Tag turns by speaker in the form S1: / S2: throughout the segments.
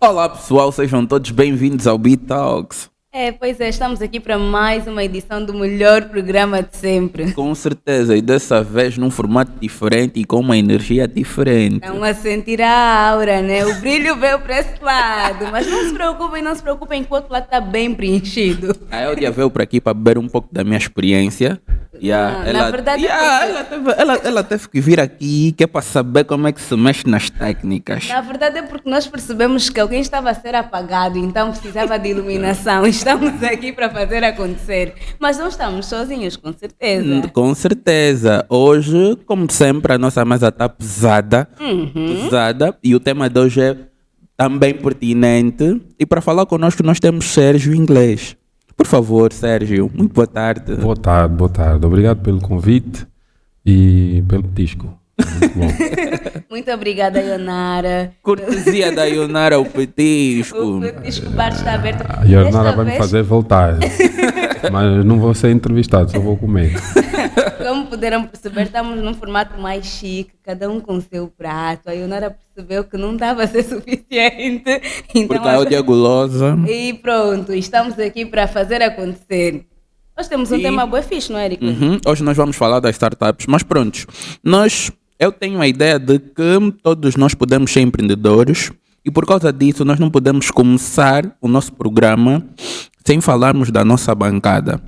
S1: Olá pessoal, sejam todos bem-vindos ao Beat Talks.
S2: Pois é, estamos aqui para mais uma edição do melhor programa de sempre.
S1: Com certeza, e dessa vez num formato diferente e com uma energia diferente.
S2: Estão a sentir a aura, né? O brilho veio para esse lado. Mas não se preocupem que o outro lado está bem preenchido.
S1: A Eldia veio para aqui para beber um pouco da minha experiência.
S2: Na verdade,
S1: ela teve que vir aqui que é para saber como é que se mexe nas técnicas.
S2: Na verdade é porque nós percebemos que alguém estava a ser apagado, então precisava de iluminação. Estamos aqui para fazer acontecer. Mas não estamos sozinhos, com certeza.
S1: Com certeza. Hoje, como sempre, a nossa mesa está pesada. Pesada. E o tema de hoje é também pertinente. E para falar connosco nós temos Sérgio Inglês. Por favor, Sérgio, muito boa tarde.
S3: Boa tarde. Obrigado pelo convite e pelo petisco. Muito bom.
S2: Muito obrigada, Ionara.
S1: Cortesia da Ionara, o petisco.
S2: O petisco bar está aberto.
S3: A Ionara vai me fazer voltar. Mas não vou ser entrevistado, só vou comer.
S2: Como puderam perceber, estamos num formato mais chique, cada um com o seu prato. A Ionara percebeu que não estava a ser suficiente. Então,
S1: porque a Eldia é gulosa.
S2: E pronto, estamos aqui para fazer acontecer. Nós temos um tema bué fixe, não é, Eric?
S1: Hoje nós vamos falar das startups, mas pronto, eu tenho a ideia de que todos nós podemos ser empreendedores e por causa disso nós não podemos começar o nosso programa sem falarmos da nossa bancada.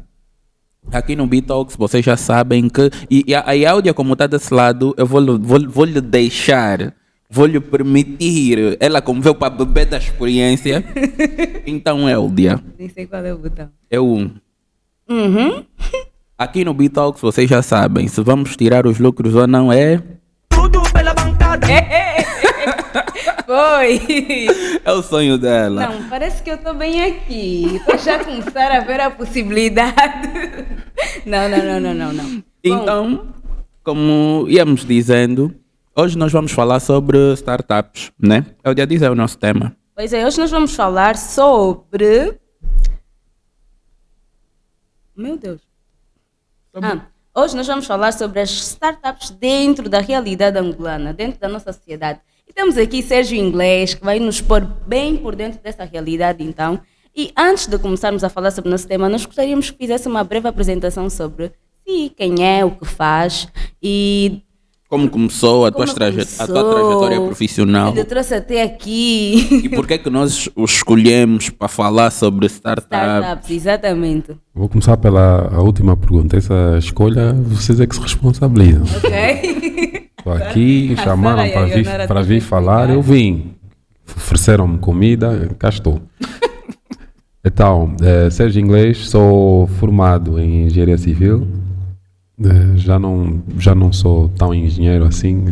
S1: Aqui no Beat Talks vocês já sabem que, e a Eldia como está desse lado, eu vou lhe deixar, vou lhe permitir, ela como veio para beber da experiência, então Eldia.
S2: Nem sei qual é o botão.
S1: É o 1. Aqui no Beat Talks vocês já sabem, se vamos tirar os lucros ou não é...
S2: Tudo pela bancada! Foi!
S1: É o sonho dela.
S2: Não, parece que eu estou bem aqui. Estou já a começar a ver a possibilidade. Não.
S1: Então, como íamos dizendo, hoje nós vamos falar sobre startups, né? É o dia dizer o nosso tema.
S2: Pois é, hoje nós vamos falar sobre... Meu Deus. Hoje nós vamos falar sobre as startups dentro da realidade angolana, dentro da nossa sociedade. E temos aqui Sérgio Inglês, que vai nos pôr bem por dentro dessa realidade, então. E antes de começarmos a falar sobre o nosso tema, nós gostaríamos que fizesse uma breve apresentação sobre si, quem é, o que faz e...
S1: Como começou a tua trajetória profissional?
S2: Eu trouxe até aqui.
S1: E por que é que nós os escolhemos para falar sobre startups?
S2: Exatamente.
S3: Vou começar pela última pergunta. Essa escolha, vocês é que se responsabilizam.
S2: Ok.
S3: Estou aqui, chamaram para vir falar, eu vim. Ofereceram-me comida, cá estou. Então, Sérgio Inglês, sou formado em Engenharia Civil. Já não sou tão engenheiro assim.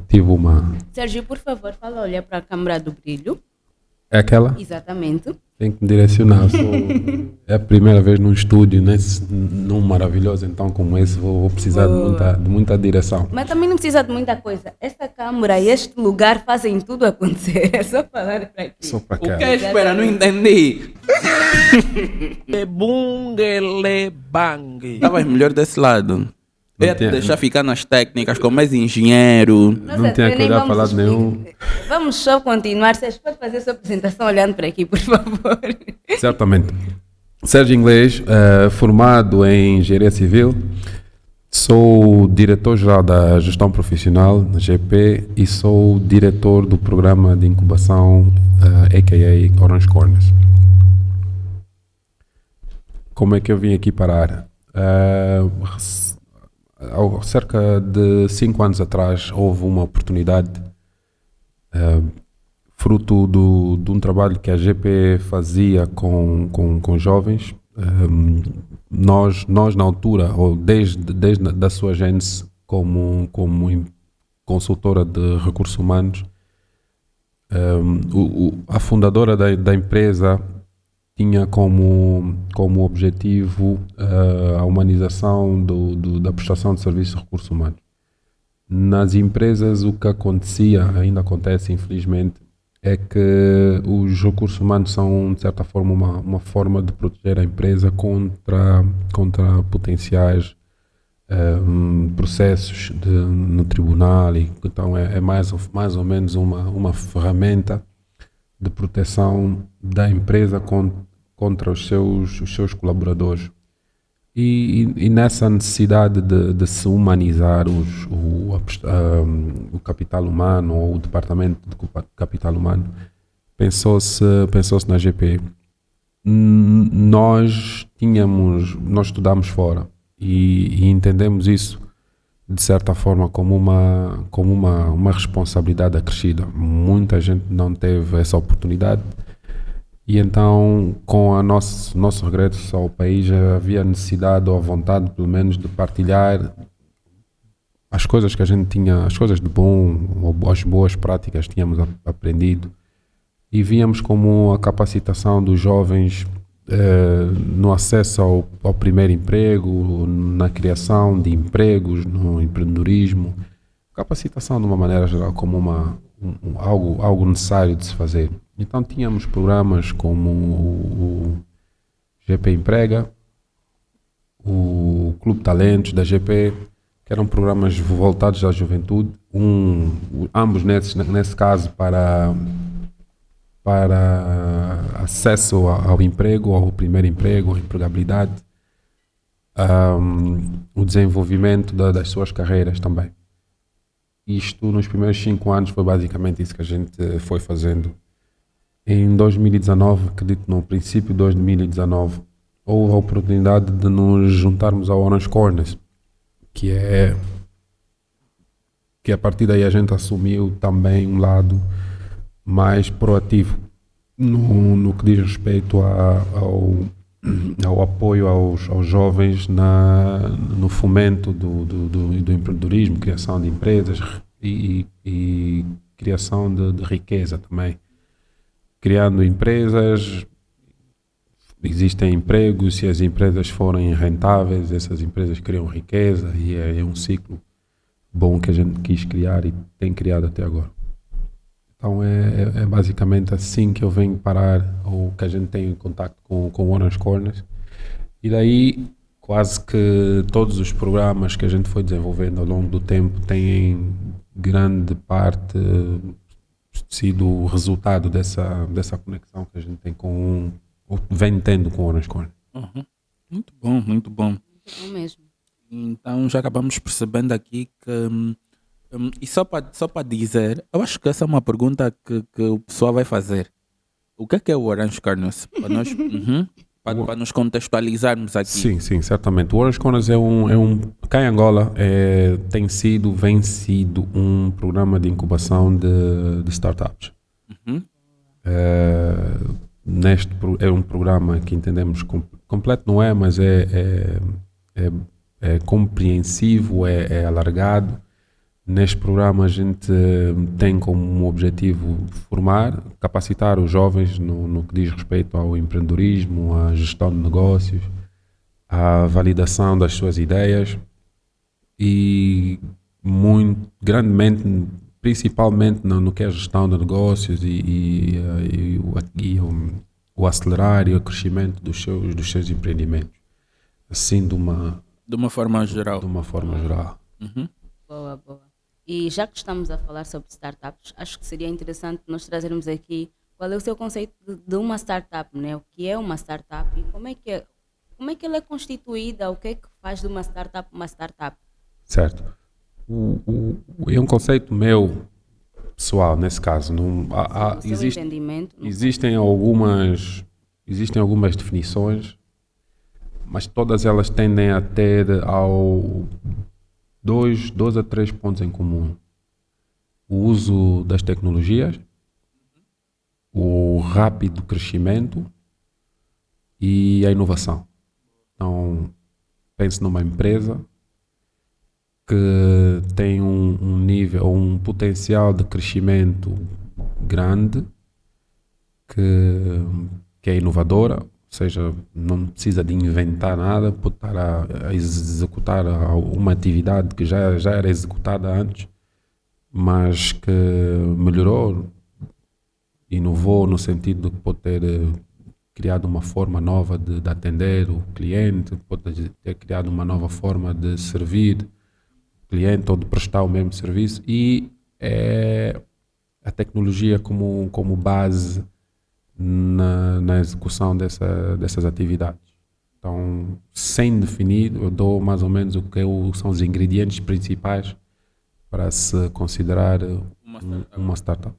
S3: Tive uma...
S2: Sérgio, por favor, fala, olha para a câmara do brilho.
S3: É aquela?
S2: Exatamente.
S3: Tem que me direcionar. É a primeira vez num estúdio, num maravilhoso então como esse, vou precisar de muita direção.
S2: Mas também não precisa de muita coisa. Esta câmara e este lugar fazem tudo acontecer. É só falar para aqui.
S3: Só para
S1: O
S3: cá.
S1: que? Espera, não entendi.
S4: Bungele bang.
S1: Estavas melhor desse lado. Eu ia te deixar ficar nas técnicas, como és engenheiro.
S3: Não tinha que olhar para lado nenhum.
S2: Vamos só continuar. Sérgio, pode fazer a sua apresentação olhando para aqui, por favor.
S3: Certamente. Sérgio Inglês, formado em Engenharia Civil. Sou diretor-geral da Gestão Profissional, na GP, e sou diretor do programa de incubação, a.k.a. Orange Corners. Como é que eu vim aqui parar? Há cerca de 5 anos atrás houve uma oportunidade, fruto de um trabalho que a GP fazia com jovens. Nós na altura, ou desde da sua gênese como consultora de recursos humanos, a fundadora da empresa tinha como objetivo a humanização da prestação de serviços de recursos humanos. Nas empresas o que acontecia, ainda acontece infelizmente, é que os recursos humanos são de certa forma uma forma de proteger a empresa contra potenciais processos no tribunal, e então é mais ou menos uma ferramenta de proteção da empresa contra os seus colaboradores. E nessa necessidade de se humanizar o capital humano, ou o departamento de capital humano, pensou-se na GP. Nós estudámos fora e entendemos isso de certa forma como uma responsabilidade acrescida. Muita gente não teve essa oportunidade e então com o nosso regresso ao país havia necessidade ou a vontade pelo menos de partilhar as coisas que a gente tinha, as coisas de bom ou as boas práticas que tínhamos aprendido, e víamos como a capacitação dos jovens no acesso ao primeiro emprego, na criação de empregos, no empreendedorismo, capacitação de uma maneira geral como algo necessário de se fazer. Então tínhamos programas como o GP Emprega, o Clube Talentos da GP, que eram programas voltados à juventude, ambos nesse caso para acesso ao emprego, ao primeiro emprego, à empregabilidade, o desenvolvimento das suas carreiras também. Isto nos primeiros 5 anos foi basicamente isso que a gente foi fazendo. Em 2019, acredito no princípio de 2019, houve a oportunidade de nos juntarmos ao Orange Corners, que a partir daí a gente assumiu também um lado mais proativo no que diz respeito ao apoio aos jovens no fomento do empreendedorismo, criação de empresas e criação de riqueza também. Criando empresas, existem empregos, se as empresas forem rentáveis, essas empresas criam riqueza e é um ciclo bom que a gente quis criar e tem criado até agora. Então é basicamente assim que eu venho parar, ou que a gente tem em contato com o Orange Corners. E daí quase que todos os programas que a gente foi desenvolvendo ao longo do tempo têm grande parte sido o resultado dessa conexão que a gente tem ou vem tendo com o Orange Corners.
S1: Uhum. Muito bom, muito bom.
S2: Muito bom mesmo.
S1: Então já acabamos percebendo aqui que e só para dizer, eu acho que essa é uma pergunta que o pessoal vai fazer. O que é o Orange Corners? Para nós, para nos contextualizarmos aqui.
S3: Sim, certamente. O Orange Corners cá em Angola vem sido um programa de incubação de startups.
S1: Uhum.
S3: É um programa que entendemos completo, não é, mas é compreensivo, é alargado. Neste programa a gente tem como objetivo capacitar os jovens no que diz respeito ao empreendedorismo, à gestão de negócios, à validação das suas ideias e muito grandemente, principalmente no que é a gestão de negócios e o acelerar e o crescimento dos seus empreendimentos. Assim de uma
S1: forma geral.
S3: Uhum.
S2: Boa. E já que estamos a falar sobre startups, acho que seria interessante nós trazermos aqui qual é o seu conceito de uma startup, né? O que é uma startup e como é que ela é constituída, o que é que faz de uma startup uma startup?
S3: Certo. É um conceito meu, pessoal, nesse caso. Existem algumas definições, mas todas elas tendem a ter dois a três pontos em comum: o uso das tecnologias, o rápido crescimento e a inovação. Então, pense numa empresa que tem um nível, um potencial de crescimento grande, que é inovadora, ou seja, não precisa de inventar nada, pode estar a executar uma atividade que já era executada antes, mas que melhorou, inovou no sentido de pode ter criado uma forma nova de atender o cliente, pode ter criado uma nova forma de servir o cliente ou de prestar o mesmo serviço, e a tecnologia como base na execução dessas atividades. Então, sem definir, eu dou mais ou menos o que são os ingredientes principais para se considerar uma startup.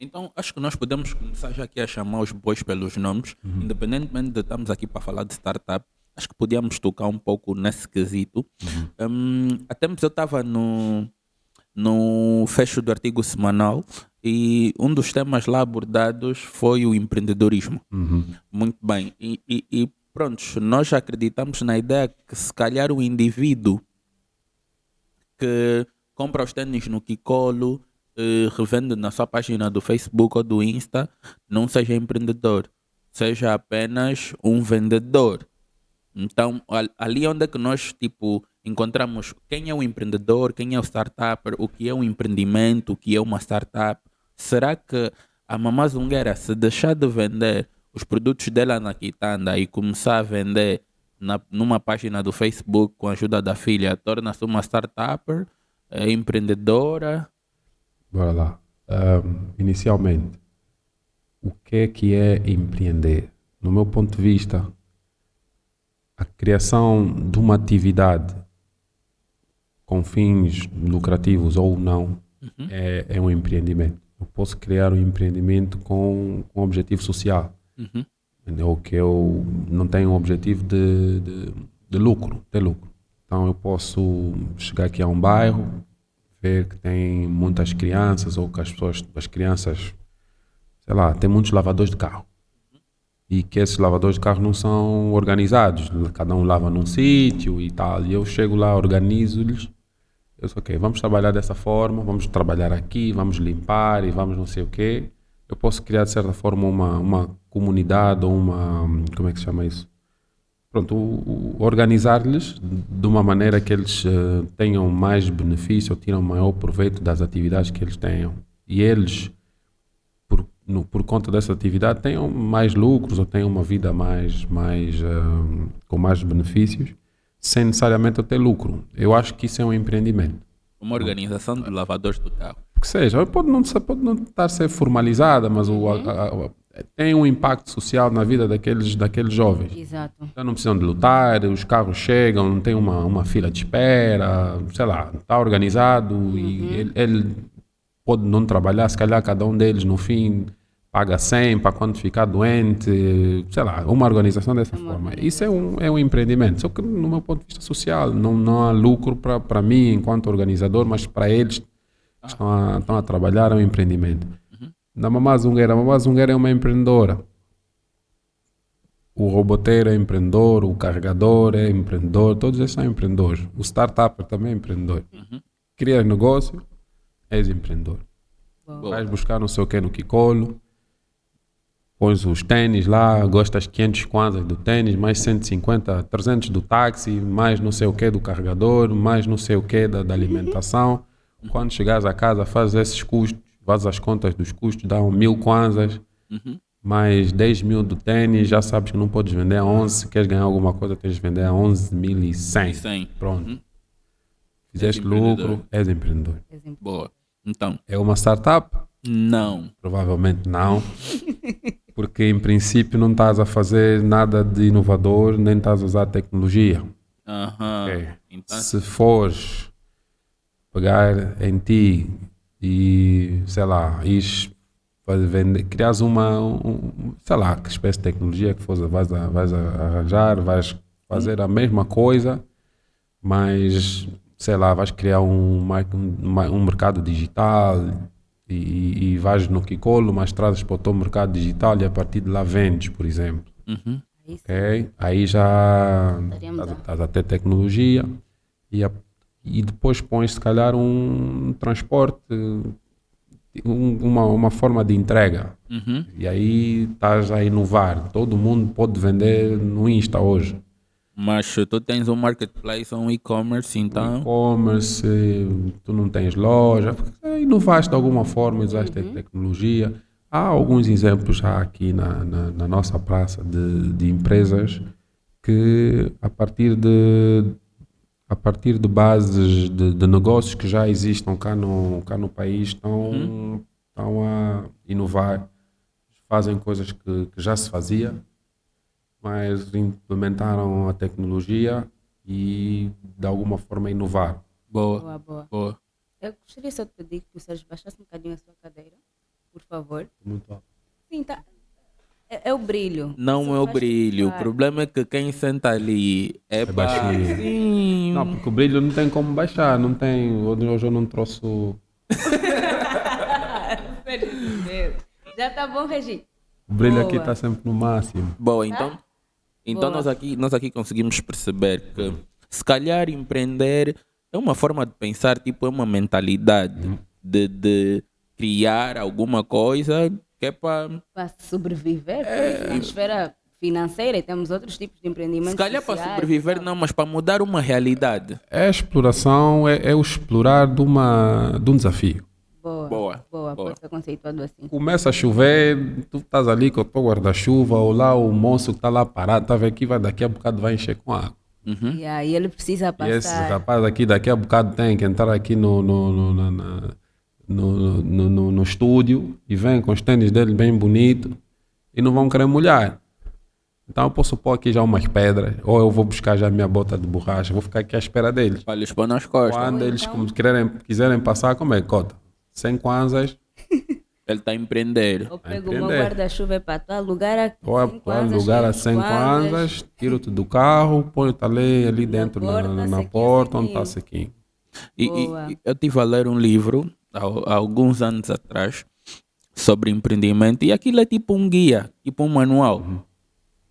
S1: Então, acho que nós podemos começar já aqui a chamar os bois pelos nomes, independentemente de estarmos aqui para falar de startup, acho que podíamos tocar um pouco nesse quesito. Até mesmo eu estava no fecho do artigo semanal e um dos temas lá abordados foi o empreendedorismo. Muito bem. E pronto, nós acreditamos na ideia que se calhar o indivíduo que compra os tênis no Kikolo, revende na sua página do Facebook ou do Insta, não seja empreendedor, seja apenas um vendedor. Então, ali onde é que nós encontramos quem é o empreendedor, quem é o startupper, o que é um empreendimento, o que é uma startup. Será que a Mamá Zungueira, se deixar de vender os produtos dela na quitanda e começar a vender numa página do Facebook com a ajuda da filha, torna-se uma startupper, empreendedora?
S3: Bora lá. Inicialmente, o que é empreender? No meu ponto de vista, a criação de uma atividade com fins lucrativos ou não é um empreendimento. Eu posso criar um empreendimento com um objetivo social. Ou que eu não tenho um objetivo de lucro, ter lucro. Então eu posso chegar aqui a um bairro, ver que tem muitas crianças ou que as crianças, sei lá, tem muitos lavadores de carro. E que esses lavadores de carro não são organizados, cada um lava num sítio e tal. E eu chego lá, organizo-lhes. Eu disse, ok, vamos trabalhar dessa forma, vamos trabalhar aqui, vamos limpar e vamos não sei o quê. Eu posso criar de certa forma uma comunidade ou como é que se chama isso? Pronto, organizar-lhes de uma maneira que eles tenham mais benefício ou tiram maior proveito das atividades que eles tenham. E eles, por conta dessa atividade, tenham mais lucros ou tenham uma vida com mais benefícios, sem necessariamente ter lucro. Eu acho que isso é um empreendimento.
S1: Uma organização de lavadores do carro.
S3: Que seja, pode não estar a ser formalizada, mas tem um impacto social na vida daqueles jovens.
S2: Exato.
S3: Então não precisam de lutar, os carros chegam, não tem uma fila de espera, sei lá, está organizado e ele pode não trabalhar, se calhar cada um deles no fim paga 100 para quando ficar doente, sei lá, uma organização dessa forma. Isso é um empreendimento, só que no meu ponto de vista social, não há lucro para mim enquanto organizador, mas para eles estão a trabalhar, é um empreendimento. Na Mamá Zungueira, a Mamá Zungueira é uma empreendedora. O roboteiro é empreendedor, o carregador é empreendedor, todos eles são empreendedores. O startup também é empreendedor. Crias negócio, és empreendedor. Vais buscar não sei o que no Kikolo, pões os tênis lá, gostas 500 kwanzas do tênis, mais 150, 300 do táxi, mais não sei o que do carregador, mais não sei o que da alimentação. Quando chegares a casa, fazes esses custos, fazes as contas dos custos, dão 1000 kwanzas, mais 10 mil do tênis, já sabes que não podes vender a 11, se queres ganhar alguma coisa tens de vender a 11.100. Pronto. Fizeste lucro, és empreendedor.
S1: Boa. Então.
S3: É uma startup?
S1: Não.
S3: Provavelmente não. Porque em princípio não estás a fazer nada de inovador, nem estás a usar tecnologia. Okay. Então, se fores pegar em ti e, sei lá, criares sei lá, que espécie de tecnologia que for, vais arranjar, vais fazer a mesma coisa, mas, sei lá, vais criar um mercado digital e vais no Kikolo, mas trazes para o teu mercado digital e a partir de lá vendes, por exemplo. Okay? Aí já estás a ter tecnologia e depois pões se calhar um transporte, uma forma de entrega. E aí estás a inovar. Todo mundo pode vender no Insta hoje.
S1: Mas tu tens um marketplace, um e-commerce, então...
S3: E-commerce, tu não tens loja. Inovaste de alguma forma, usaste a tecnologia. Há alguns exemplos já aqui na nossa praça de empresas que a partir de bases de negócios que já existam cá no país estão a inovar, fazem coisas que já se fazia, mas implementaram a tecnologia e de alguma forma inovar.
S1: Boa,
S2: Boa, boa.
S1: boa.
S2: Eu gostaria só de pedir que o Sérgio baixasse um bocadinho a sua cadeira, por favor.
S3: Muito alto.
S2: Sim, tá. É o brilho.
S1: Não
S2: Isso
S1: é o
S2: faz
S1: brilho. O
S2: flutuar.
S1: problema é que quem senta ali é
S3: baixinho.
S1: Sim.
S3: Não, porque o brilho não tem como baixar, não tem. Hoje eu não trouxe.
S2: Sérgio de Deus. Já tá bom, Regi?
S3: O brilho aqui
S2: Boa.
S3: está sempre no máximo.
S1: Boa, então
S2: Boa.
S1: nós aqui conseguimos perceber que se calhar empreender é uma forma de pensar, tipo, é uma mentalidade de criar alguma coisa que é para.
S2: Para sobreviver, na esfera financeira, e temos outros tipos de empreendimentos
S1: Se calhar para
S2: sociais,
S1: sobreviver
S2: sabe?
S1: não, mas para mudar uma realidade.
S3: É a exploração, é o explorar de um desafio.
S2: Boa,
S1: Boa,
S2: boa,
S1: boa.
S2: pode ser conceituado assim.
S3: Começa a chover, tu estás ali com o teu guarda-chuva, ou lá o moço que está lá parado, está a ver aqui, daqui a bocado vai encher com água.
S2: E aí ele precisa
S3: E esse
S2: passar.
S3: rapaz aqui, daqui a bocado tem que entrar aqui no estúdio e vem com os tênis dele bem bonito e não vão querer molhar. Então eu posso pôr aqui já umas pedras, ou eu vou buscar já a minha bota de borracha, vou ficar aqui à espera deles.
S1: Para lhes pôr nas costas.
S3: Quando
S2: Ou
S3: eles
S2: então-
S3: quiserem passar, como é que cota? Sem kwanzas,
S1: Ele está a empreender.
S2: Eu pego o meu
S3: empreender.
S2: guarda-chuva é para tu alugar a
S3: ou lugar a 100 kwanzas, tiro-te do carro, ponho-te ali dentro
S2: porta,
S3: na
S2: sequinho,
S3: porta onde está
S2: sequinho.
S3: sequinho.
S2: Boa.
S1: E eu estive a ler um livro há alguns anos atrás sobre empreendimento e aquilo é tipo um guia, tipo um manual.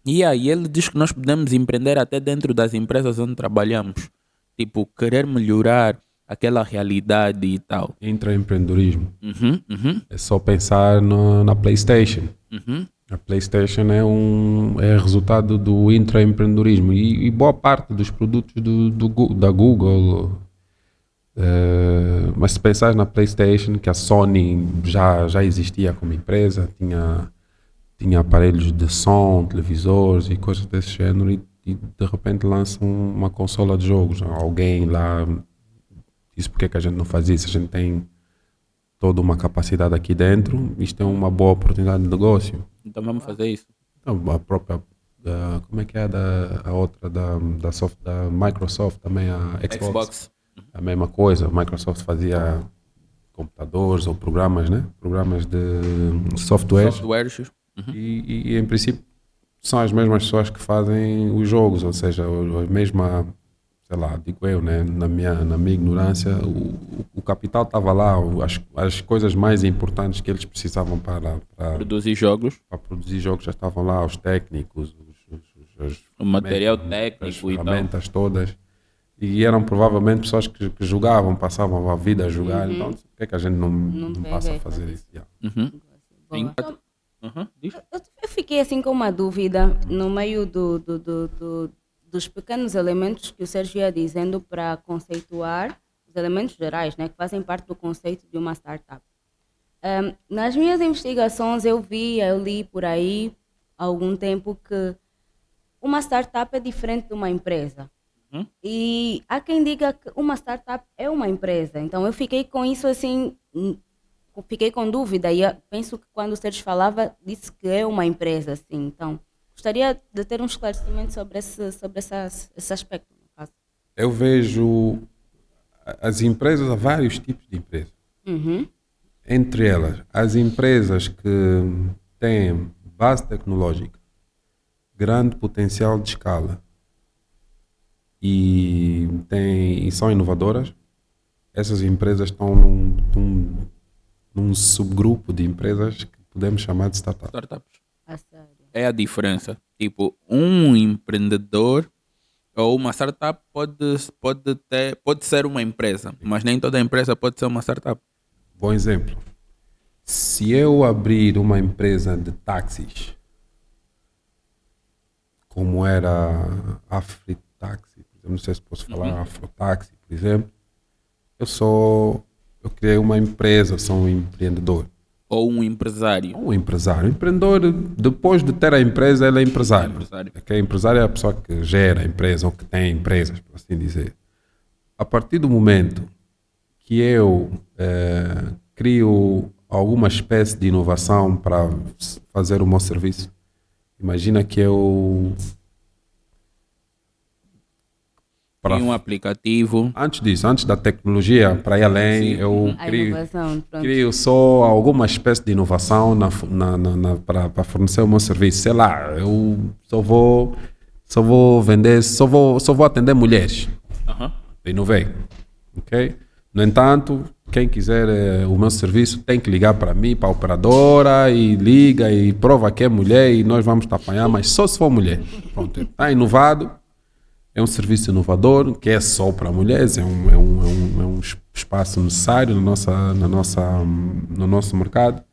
S1: E aí ele diz que nós podemos empreender até dentro das empresas onde trabalhamos. Tipo, querer melhorar aquela realidade e tal.
S3: Intraempreendedorismo.
S1: Uhum.
S3: É só pensar na PlayStation. A PlayStation é resultado do intraempreendedorismo e boa parte dos produtos da Google. Mas se pensares na PlayStation, que a Sony já existia como empresa, tinha aparelhos de som, televisores e coisas desse género, e de repente lançam uma consola de jogos. Alguém lá disse porque é que a gente não faz isso, a gente tem toda uma capacidade aqui dentro, isto é uma boa oportunidade de negócio.
S1: Então vamos fazer isso.
S3: Então, a própria, como é que é a outra da Microsoft também, a Xbox. A mesma coisa, a Microsoft fazia computadores ou programas, né? Programas de softwares.
S1: Softwares.
S3: E em princípio são as mesmas pessoas que fazem os jogos, ou seja, a mesma, sei lá, digo eu, né? Na minha ignorância, o capital estava lá, as coisas mais importantes que eles precisavam para
S1: Produzir jogos.
S3: produzir jogos já estavam lá, os técnicos,
S1: O material
S3: as
S1: técnico e tal.
S3: ferramentas todas. E eram provavelmente pessoas que jogavam, passavam a vida a jogar, então por que é que a gente não
S2: tem
S3: passa a
S2: jeito.
S3: fazer isso? Yeah.
S1: Sim.
S2: Boa.
S1: Diz.
S2: Eu fiquei assim com uma dúvida no meio dos pequenos elementos que o Sérgio ia dizendo para conceituar os elementos gerais, né, que fazem parte do conceito de uma startup. Nas minhas investigações eu li por aí há algum tempo que uma startup é diferente de uma empresa. E há quem diga que uma startup é uma empresa. Então eu fiquei com isso assim, fiquei com dúvida e penso que quando o Sérgio falava, disse que é uma empresa, assim. Então gostaria de ter um esclarecimento sobre esse aspecto, no caso.
S3: Eu vejo as empresas, há vários tipos de empresas. Entre elas, as empresas que têm base tecnológica, grande potencial de escala e são inovadoras, essas empresas estão num subgrupo de empresas que podemos chamar de startup.
S1: Startups.
S2: A sério.
S1: É a diferença. Tipo, um empreendedor ou uma startup pode ser uma empresa, mas nem toda empresa pode ser uma startup.
S3: Bom exemplo. Se eu abrir uma empresa de táxis, como era a Afritaxi, não sei se posso falar Afrotaxi, por exemplo, eu criei uma empresa, sou um empreendedor.
S1: Ou um empresário.
S3: Um empresário. O empreendedor, depois de ter a empresa, ele é empresário.
S1: Empresário.
S3: Okay? Empresário é a pessoa que gera a empresa ou que tem empresas, por assim dizer. A partir do momento que eu crio alguma espécie de inovação para fazer o meu serviço. Imagina que eu...
S1: Tem um aplicativo.
S3: Antes disso, antes da tecnologia, para ir além, eu
S2: A inovação, pronto.
S3: crio só alguma espécie de inovação para fornecer o meu serviço. Sei lá, eu só vou vender, só vou atender mulheres.
S1: Aham.
S3: Inovei. Ok? No entanto, quem quiser o meu serviço tem que ligar para mim, para a operadora, e liga e prova que é mulher e nós vamos te apanhar, mas só se for mulher. Pronto, está inovado. É um serviço inovador, que é só para mulheres, é um espaço necessário no nosso mercado,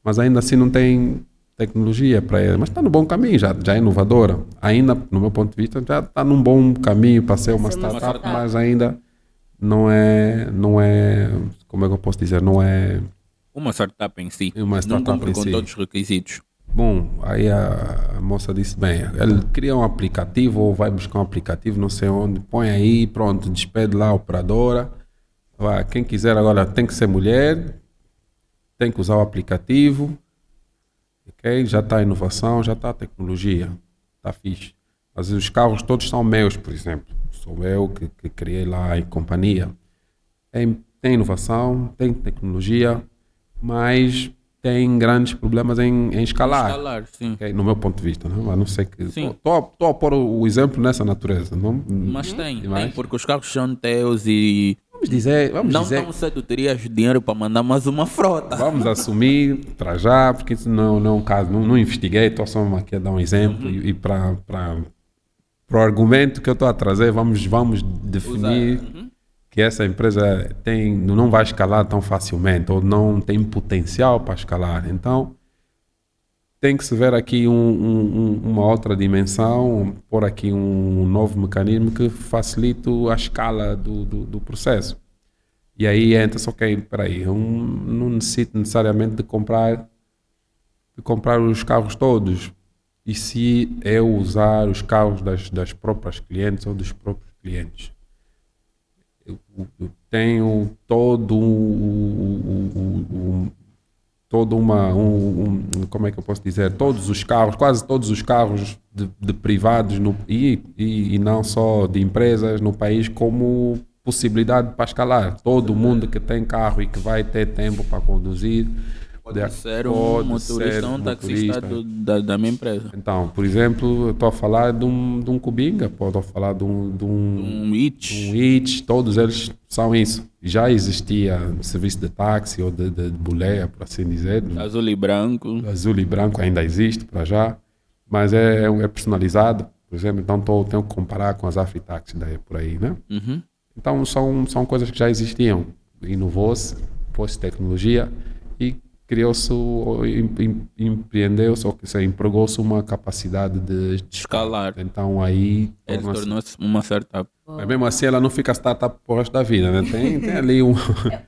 S3: mas ainda assim não tem tecnologia para ele. Mas está no bom caminho, já é inovadora. Ainda, no meu ponto de vista, já está num bom caminho para ser uma startup, mas ainda não é, como é que eu posso dizer, não é...
S1: Uma startup em si.
S3: Uma
S1: Não
S3: startup
S1: cumpre
S3: em
S1: com
S3: si.
S1: todos os requisitos.
S3: Bom, aí a moça disse, bem, ele cria um aplicativo ou vai buscar um aplicativo, não sei onde, põe aí, pronto, despede lá a operadora. Vai, quem quiser agora tem que ser mulher, tem que usar o aplicativo, ok? Já está a inovação, já está a tecnologia, está fixe. Mas os carros todos são meus, por exemplo. Sou eu que criei lá em companhia. Tem inovação, tem tecnologia, mas tem grandes problemas em escalar.
S1: Escalar, sim.
S3: Okay? No meu ponto de vista, não? A não ser que...
S1: Sim.
S3: Estou a pôr o exemplo nessa natureza. Não?
S1: Mas tem,
S3: mais?
S1: porque os carros são teus e
S3: Vamos dizer...
S1: não tão cedo terias dinheiro para mandar mais uma frota.
S3: Vamos assumir para já, porque isso não é um caso, não investiguei, estou só aqui a dar um exemplo e para o argumento que eu estou a trazer, vamos definir que essa empresa não vai escalar tão facilmente ou não tem potencial para escalar. Então, tem que se ver aqui uma outra dimensão, pôr aqui um novo mecanismo que facilite a escala do processo. E aí entra-se, ok, peraí, eu não necessito necessariamente de comprar os carros todos. E se eu usar os carros das próprias clientes ou dos próprios clientes? Eu tenho como é que eu posso dizer, quase todos os carros de privados e não só de empresas no país como possibilidade para escalar. Todo mundo que tem carro e que vai ter tempo para conduzir
S1: pode ser um motorista, um taxista da minha empresa.
S3: Então, por exemplo, eu estou a falar de um Kubinga, estou a falar de um Itch, todos eles são isso. Já existia serviço de táxi ou de boleia, por assim dizer.
S1: Azul e branco.
S3: Azul e branco ainda existe para já, mas é personalizado, por exemplo, então tenho que comparar com as Afritaxi daí por aí, né?
S1: Uhum.
S3: Então são coisas que já existiam. Inovou-se, pôs tecnologia e criou-se, empreendeu-se, ou que empregou-se uma capacidade de
S1: Escalar.
S3: Então aí
S1: Ele tornou-se uma startup.
S3: mas mesmo assim ela não fica startup por resto da vida, né? Tem ali um...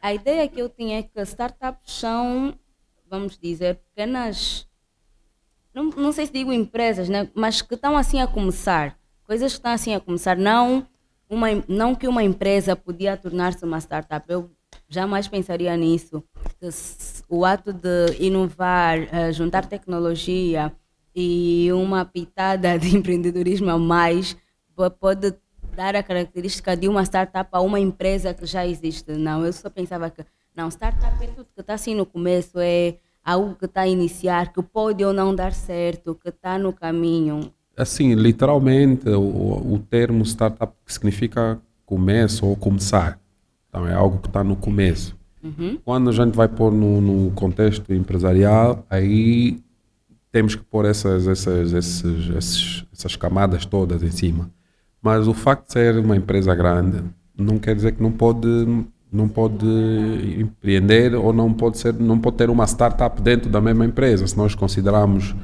S2: A ideia que eu tinha é que startups são, vamos dizer, pequenas, não sei se digo empresas, né? Mas que estão assim a começar. Coisas que estão assim a começar. Não que uma empresa podia tornar-se uma startup. Eu jamais pensaria nisso. O ato de inovar, juntar tecnologia e uma pitada de empreendedorismo a mais pode dar a característica de uma startup a uma empresa que já existe. Não, eu só pensava que não, startup é tudo que está assim no começo, é algo que está a iniciar, que pode ou não dar certo, que está no caminho.
S3: Assim, literalmente, o termo startup significa começo ou começar. Então, é algo que está no começo.
S2: Uhum.
S3: Quando a gente vai pôr no contexto empresarial, aí temos que pôr essas camadas todas em cima. Mas o facto de ser uma empresa grande não quer dizer que não pode empreender ou não pode ter uma startup dentro da mesma empresa. Se nós considerarmos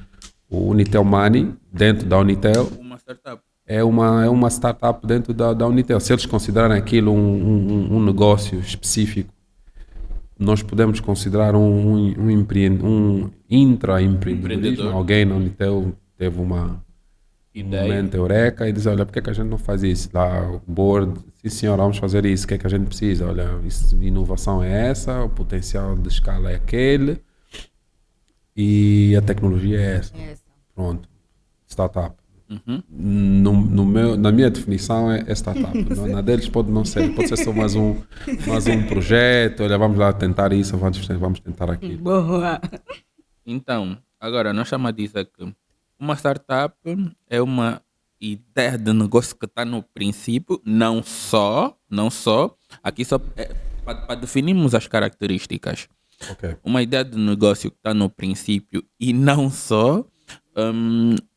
S3: o Unitel Money dentro da Unitel,
S1: Uma startup.
S3: é uma startup dentro da Unitel. Se eles considerarem aquilo um negócio específico, nós podemos considerar um intraempreendedorismo. Alguém na Unitel teve uma momento eureka e dizer, olha, porque é que a gente não faz isso? Lá o board, sim senhora, vamos fazer isso, o que é que a gente precisa? Olha, inovação é essa, o potencial de escala é aquele e a tecnologia é essa. Pronto, startup. Na minha definição é startup. Na deles pode não ser, pode ser só mais um projeto, olha, vamos lá tentar isso, vamos tentar aquilo.
S2: Boa.
S1: Então, agora nós estamos a dizer que uma startup é uma ideia de negócio que está no princípio, não só, aqui só para definirmos as características.
S3: Ok.
S1: Uma ideia de negócio que está no princípio e não só,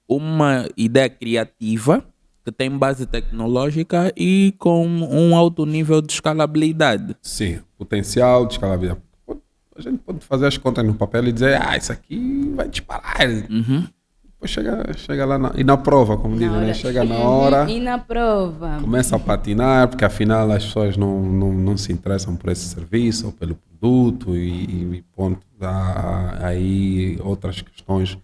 S1: uma ideia criativa que tem base tecnológica e com um alto nível de escalabilidade.
S3: Sim, potencial de escalabilidade. A gente pode fazer as contas no papel e dizer, isso aqui vai disparar. Depois chega lá e na prova, como dizem, né? Chega na hora.
S2: E na prova.
S3: Começa a patinar, porque afinal as pessoas não se interessam por esse serviço ou pelo produto e ponto. Há aí outras questões.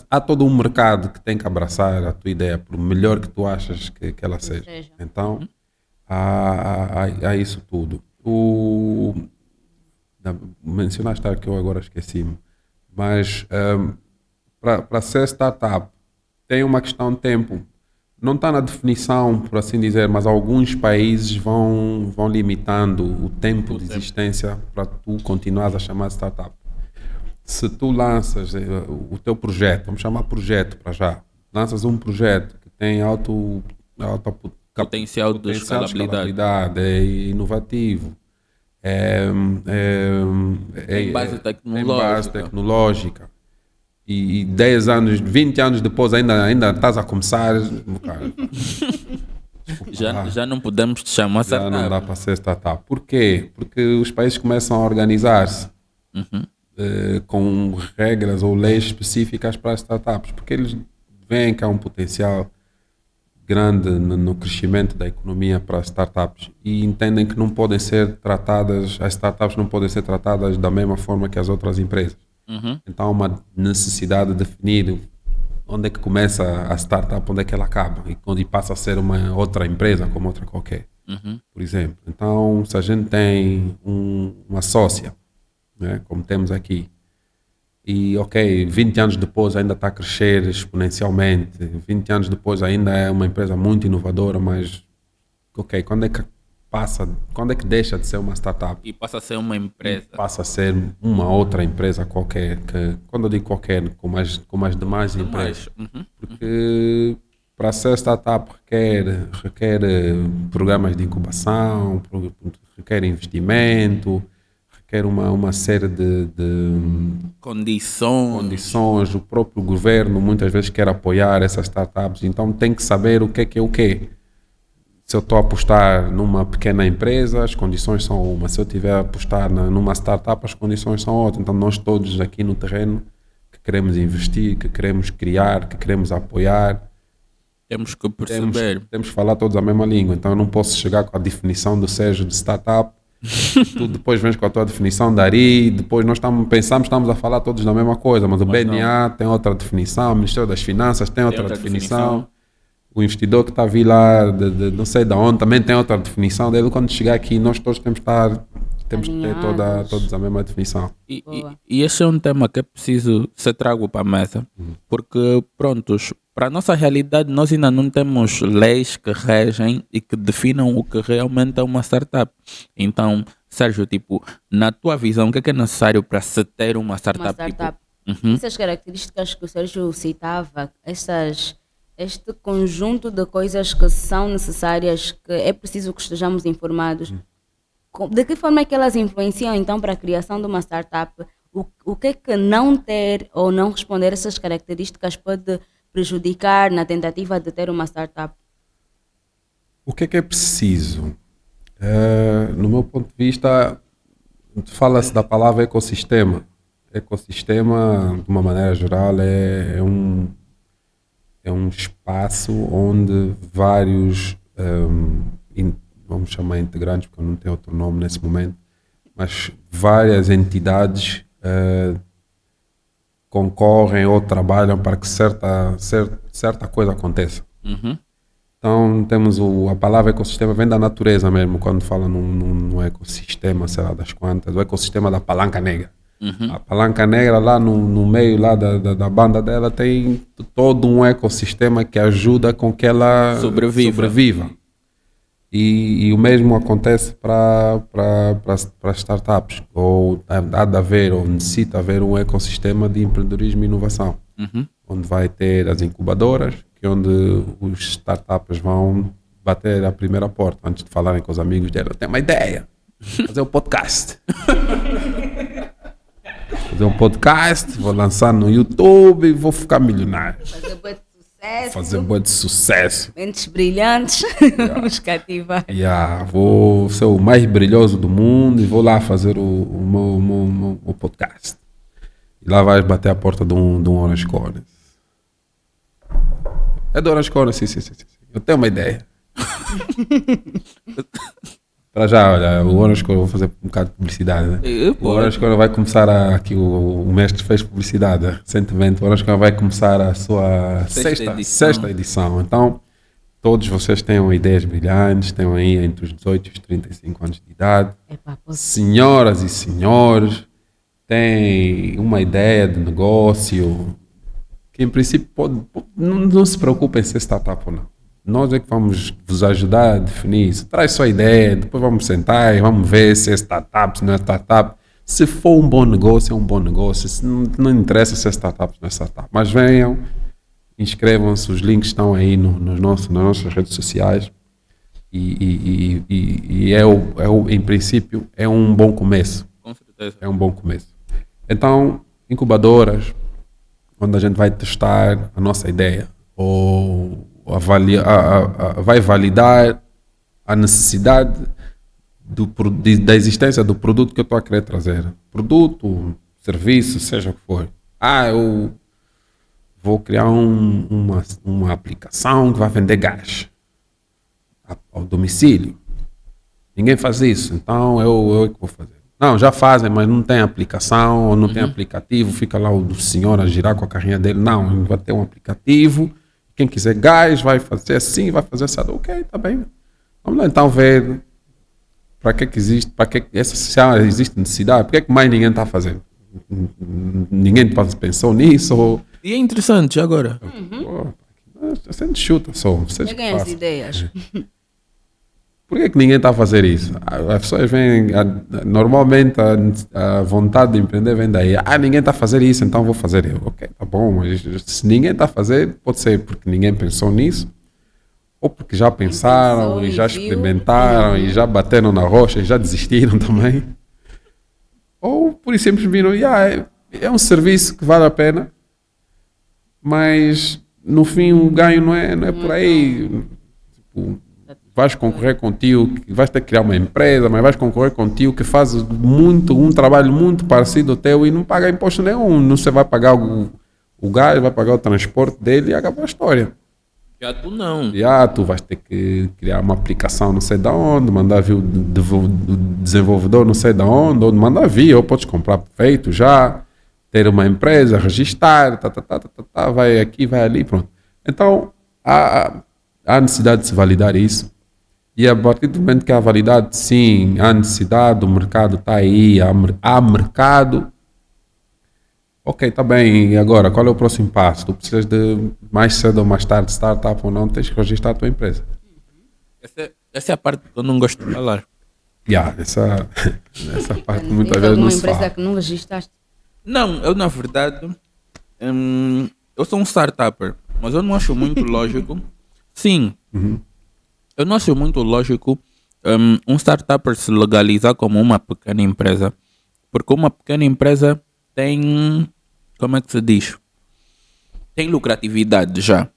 S3: Há todo um mercado que tem que abraçar a tua ideia, por melhor que tu achas que ela seja. Então, há isso tudo. Mencionaste que eu agora esqueci-me, mas para ser startup tem uma questão de tempo. Não está na definição, por assim dizer, mas alguns países vão limitando o tempo de existência para tu continuares a chamar de startup. Se tu lanças o teu projeto, vamos chamar projeto para já, lanças um projeto que tem alto
S1: Potencial de escalabilidade.
S3: É inovativo,
S1: Tem base
S3: tecnológica. E 10 anos, 20 anos depois ainda estás a começar. Cara,
S1: já não podemos te chamar
S3: já
S1: startup.
S3: não dá para ser startup. Por quê? Porque os países começam a organizar-se com regras ou leis específicas para as startups, porque eles veem que há um potencial grande no crescimento da economia para as startups e entendem que não podem ser tratadas, as startups não podem ser tratadas da mesma forma que as outras empresas. Então há uma necessidade de definir onde é que começa a startup, onde é que ela acaba e onde passa a ser uma outra empresa como outra qualquer, por exemplo. Então, se a gente tem uma sócia, né, como temos aqui, e 20 anos depois ainda está a crescer exponencialmente, 20 anos depois ainda é uma empresa muito inovadora, mas quando é que deixa de ser uma startup?
S1: E passa a ser uma empresa.
S3: Passa a ser uma outra empresa qualquer, quando eu digo qualquer, como as demais empresas. Porque para ser startup requer programas de incubação, requer investimento, requer uma série de condições. O próprio governo muitas vezes quer apoiar essas startups, então tem que saber o que é o quê. Se eu estou a apostar numa pequena empresa, as condições são uma. Se eu estiver a apostar numa startup, as condições são outras. Então nós todos aqui no terreno que queremos investir, que queremos criar, que queremos apoiar,
S1: temos que perceber.
S3: Temos que falar todos a mesma língua. Então eu não posso chegar com a definição do Sérgio de startup, tu depois vens com a tua definição da ARI, depois nós estamos a falar todos da mesma coisa, mas o BNA tem outra definição, o Ministério das Finanças tem outra definição. O investidor que está a vir lá de não sei de onde também tem outra definição dele. Quando chegar aqui, nós todos temos que ter todos a mesma definição.
S1: E esse é um tema que é preciso ser trago para a mesa, porque, prontos, para a nossa realidade, nós ainda não temos leis que regem e que definam o que realmente é uma startup. Então, Sérgio, na tua visão, o que é necessário para se ter uma startup?
S2: Essas características que o Sérgio citava, este conjunto de coisas que são necessárias, que é preciso que estejamos informados. De que forma é que elas influenciam, então, para a criação de uma startup? O que é que não ter ou não responder a essas características pode prejudicar na tentativa de ter uma startup?
S3: O que é preciso? No meu ponto de vista, fala-se da palavra ecossistema. Ecossistema, de uma maneira geral, é um espaço onde vários, vamos chamar integrantes, porque eu não tenho outro nome nesse momento, mas várias entidades concorrem ou trabalham para que certa coisa aconteça. Então temos a palavra ecossistema, vem da natureza mesmo, quando fala num ecossistema, sei lá das quantas, o ecossistema da palanca negra. A palanca negra lá no meio lá da banda dela tem todo um ecossistema que ajuda com que ela sobreviva. E o mesmo acontece para startups, ou há de haver, ou necessita haver um ecossistema de empreendedorismo e inovação, onde vai ter as incubadoras, que é onde os startups vão bater a primeira porta, antes de falarem com os amigos dela. Eu tenho uma ideia, fazer um podcast. Fazer um podcast, vou lançar no YouTube e vou ficar milionário. Fazer bué de sucesso.
S2: Mentes brilhantes. Vamos cativar.
S3: Vou ser o mais brilhoso do mundo e vou lá fazer o meu podcast. E lá vais bater a porta de um Orange Corner. É do Orange Corner, sim. Eu tenho uma ideia. Para já, olha, o Orange Corner, vou fazer um bocado de publicidade, né? O Orange Corner vai começar aqui, o mestre fez publicidade recentemente, o Orange Corner vai começar a sua sexta edição. Então, todos vocês tenham ideias brilhantes, tenham aí entre os 18 e os 35 anos de idade. Senhoras e senhores, têm uma ideia de negócio, que em princípio não se preocupem em ser startup ou não. Nós é que vamos vos ajudar a definir isso. Traz sua ideia, depois vamos sentar e vamos ver se é startup, se não é startup. Se for um bom negócio, é um bom negócio. Se não interessa se é startup, não é startup. Mas venham, inscrevam-se, os links estão aí nas nossas redes sociais. E em princípio, é um bom começo.
S1: Com certeza.
S3: É um bom começo. Então, incubadoras, onde a gente vai testar a nossa ideia, ou vai validar a necessidade da existência do produto que eu estou a querer trazer. Produto, serviço, seja o que for. Eu vou criar uma aplicação que vai vender gás ao domicílio. Ninguém faz isso, então eu é que vou fazer. Não, já fazem, mas não tem aplicação, ou não tem aplicativo, fica lá o senhor a girar com a carrinha dele. Não, vai ter um aplicativo. Quem quiser gás vai fazer assim, vai fazer assim. Ok, tá bem. Vamos lá então ver para que existe, se existe necessidade, por que mais ninguém está fazendo? Ninguém pensou nisso?
S1: E é interessante agora.
S3: Você não chuta só.
S2: Peguem as ideias.
S3: Por que ninguém está a fazer isso? As pessoas vêm, normalmente a vontade de empreender vem daí. Ninguém está a fazer isso, então vou fazer eu. Ok, tá bom, mas se ninguém está a fazer, pode ser porque ninguém pensou nisso, ou porque já pensaram e já experimentaram e já bateram na rocha e já desistiram também. Ou por isso sempre viram, é um serviço que vale a pena, mas no fim o ganho não é por aí. Tipo, vais concorrer contigo, vais ter que criar uma empresa, mas vais concorrer contigo que faz um trabalho muito parecido ao teu e não paga imposto nenhum. Não você vai pagar o gás, vai pagar o transporte dele e acabou a história.
S1: Já tu não.
S3: Tu vais ter que criar uma aplicação não sei de onde, mandar vir o desenvolvedor não sei de onde, ou mandar vir, ou podes comprar feito já, ter uma empresa, registrar, vai aqui, vai ali, pronto. Então, há necessidade de se validar isso. E a partir do momento que há validade, sim, há necessidade, o mercado está aí, há mercado. Ok, está bem, e agora, qual é o próximo passo? Tu precisas de, mais cedo ou mais tarde, startup ou não, tens que registrar a tua empresa.
S1: Essa é a parte que eu não gosto de falar.
S3: Essa parte muitas vezes não se fala.
S2: Uma empresa que não registraste?
S1: Não, eu na verdade, eu sou um startupper, mas eu não acho muito lógico. Sim, eu não acho muito lógico um startupper se legalizar como uma pequena empresa. Porque uma pequena empresa tem, como é que se diz? Tem lucratividade já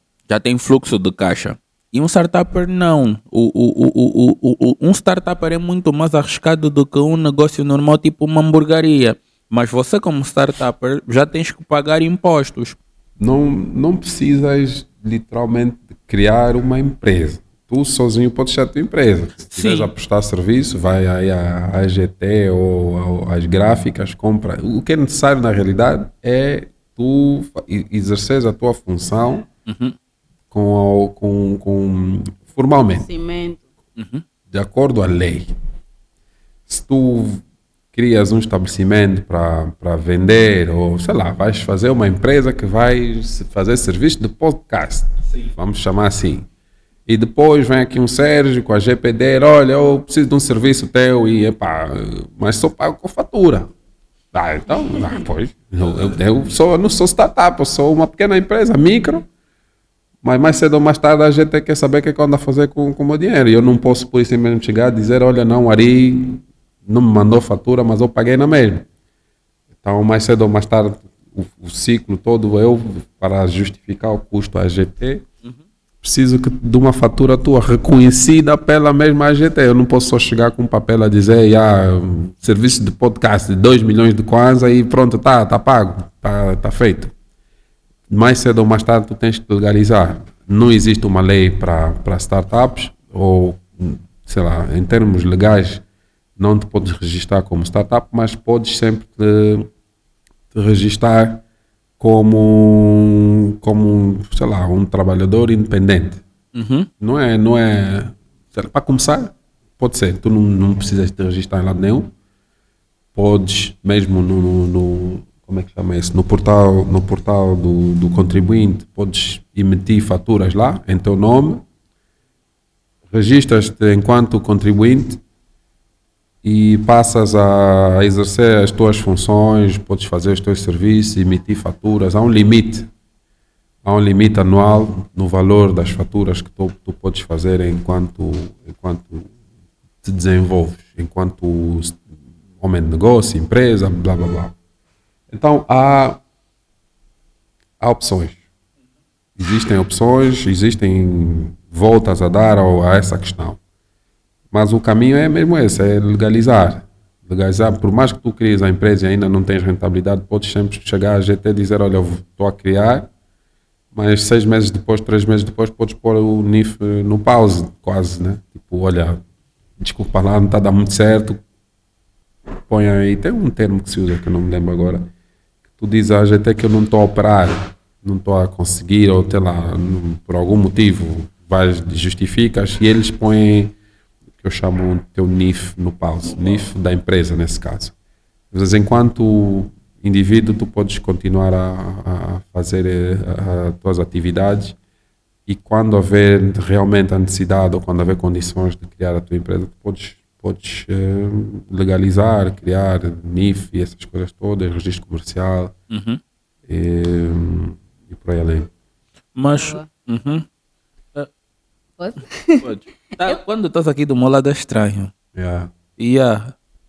S1: tem fluxo de caixa. E um startupper não. Um startupper é muito mais arriscado do que um negócio normal, tipo uma hamburgueria. Mas você como startupper já tens que pagar impostos.
S3: Não precisas literalmente criar uma empresa. Tu sozinho podes ser a tua empresa. Se estiveres a prestar serviço, vai aí à AGT ou às gráficas, compra. O que é necessário na realidade é exerces a tua função formalmente,
S2: Cimento.
S3: de acordo à lei. Se tu crias um estabelecimento para vender, ou sei lá, vais fazer uma empresa que vai fazer serviço de podcast, vamos chamar assim. E depois vem aqui um Sérgio com a GPD, olha, eu preciso de um serviço teu e epá, mas só pago com fatura. Então, pois, eu não sou startup, eu sou uma pequena empresa, micro, mas mais cedo ou mais tarde a gente quer saber o que é que anda a fazer com o meu dinheiro. E eu não posso por isso mesmo chegar e dizer, olha, não, Ari não me mandou fatura, mas eu paguei na mesma. Então, mais cedo ou mais tarde, o ciclo todo, eu, para justificar o custo à AGT, preciso de uma fatura tua reconhecida pela mesma AGT. Eu não posso só chegar com um papel a dizer, serviço de podcast de 2 milhões de kwanza e pronto, tá pago, tá feito. Mais cedo ou mais tarde tu tens que legalizar. Não existe uma lei para startups, ou sei lá, em termos legais, não te podes registrar como startup, mas podes sempre te registrar como sei lá, um trabalhador independente. Não é para começar, pode ser, tu não precisas te registrar em lado nenhum, podes mesmo no como é que chama isso? No portal do contribuinte, podes emitir faturas lá em teu nome, registras-te enquanto contribuinte e passas a exercer as tuas funções, podes fazer os teus serviços, emitir faturas. Há um limite anual no valor das faturas que tu podes fazer enquanto te desenvolves, enquanto homem de negócio, empresa, blá blá blá. Então há opções. Existem opções, existem voltas a dar a essa questão. Mas o caminho é mesmo esse, é legalizar. Legalizar, por mais que tu cries a empresa e ainda não tens rentabilidade, podes sempre chegar a GT e dizer, olha, eu estou a criar, mas 6 meses depois, 3 meses depois, podes pôr o NIF no pause, quase, né? Tipo, olha, desculpa lá, não está a dar muito certo, põe aí, tem um termo que se usa, que eu não me lembro agora, que tu dizes a GT que eu não estou a operar, não estou a conseguir, ou sei lá, por algum motivo, justificas, e eles põem, que eu chamo o teu NIF no pause, NIF da empresa nesse caso. Às vezes, enquanto indivíduo, tu podes continuar a fazer as tuas atividades, e quando haver realmente a necessidade ou quando haver condições de criar a tua empresa, tu podes legalizar, criar NIF e essas coisas todas, registro comercial e por aí além.
S1: Mas...
S2: Posso?
S1: Pode. Tá, quando estás aqui do meu lado é estranho.